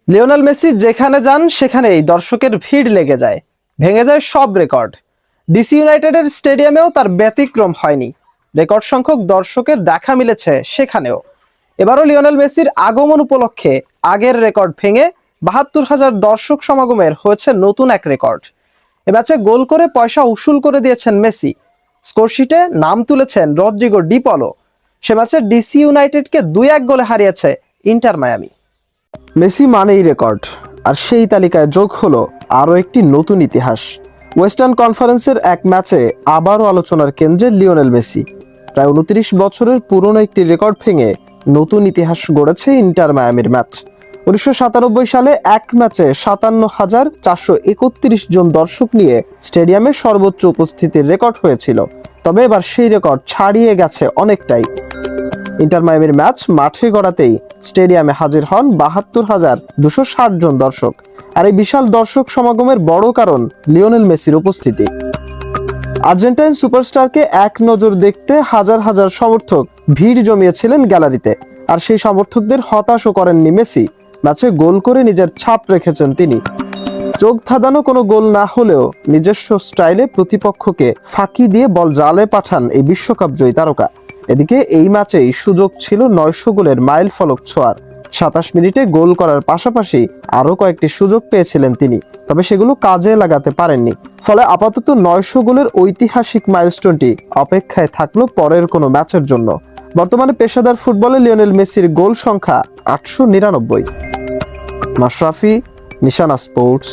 Lionel Messi যেখানে যান সেখানেই দর্শকের ভিড় লেগে যায়, ভেঙে যায় সব রেকর্ড। ডিসি ইউনাইটেডের স্টেডিয়ামেও তার ব্যতিক্রম হয়নি। রেকর্ড সংখ্যক দর্শকের দেখা মিলেছে সেখানেও। এবারও লিওনেল মেসির আগমন উপলক্ষে আগের রেকর্ড ভেঙে ৭২,০০০ দর্শক সমাগমের হয়েছে নতুন এক রেকর্ড। এ ম্যাচে গোল করে পয়সা উসুল করে দিয়েছেন মেসি। স্কোরশিটে নাম তুলেছেন রদ্রিগো ডি পলো। সে ম্যাচে ডিসি ইউনাইটেডকে ২-১ গোলে হারিয়েছে ইন্টার মায়ামি। মেসি মানেই রেকর্ড, আর সেই তালিকায় যোগ হলো আরও একটি নতুন ইতিহাস। ওয়েস্টার্ন কনফারেন্সের এক ম্যাচে আবারও আলোচনার কেন্দ্রে লিওনেল মেসি। প্রায় ২৯ বছরের পুরনো একটি রেকর্ড ভেঙে নতুন ইতিহাস গড়েছে ইন্টার মায়ামির ম্যাচ। ১৯৯৭ সালে এক ম্যাচে ৫৭,৪৩১ জন দর্শক নিয়ে স্টেডিয়ামে সর্বোচ্চ উপস্থিতির রেকর্ড হয়েছিল। তবে এবার সেই রেকর্ড ছাড়িয়ে গেছে অনেকটাই। ইন্টার মায়ামির ম্যাচ মাঠে গড়াতেই স্টেডিয়ামে হাজির হন ৭২,২৬০ জন দর্শক। আর এই বিশাল দর্শক সমাগমের বড় কারণ লিওনেল মেসির উপস্থিতি। আর্জেন্টাইন সুপারস্টারকে এক নজর দেখতে হাজার হাজার সমর্থক ভিড় জমিয়েছিলেন গ্যালারিতে। আর সেই সমর্থকদের হতাশও করেননি মেসি। ম্যাচে গোল করে নিজের ছাপ রেখেছেন তিনি। চোখ ধাঁধানো কোনো গোল না হলেও নিজস্ব স্টাইলে প্রতিপক্ষকে ফাঁকি দিয়ে বল জালে পাঠান এই বিশ্বকাপ জয়ী তারকা। এদিকে এই ম্যাচেই সুযোগ ছিল ৯০০ গোলের মাইল ফলক ছোঁয়ার। ২৭ মিনিটে গোল করার পাশাপাশি আরও কয়েকটি সুযোগ পেয়েছিলেন তিনি, তবে সেগুলো কাজে লাগাতে পারেননি। ফলে আপাতত ৯০০ গোলের ঐতিহাসিক মাইলস্টোনটি অপেক্ষায় থাকলো পরের কোনো ম্যাচের জন্য। বর্তমানে পেশাদার ফুটবলে লিওনেল মেসির গোল সংখ্যা ৮৯৯। মাশরাফি, নিশানা স্পোর্টস।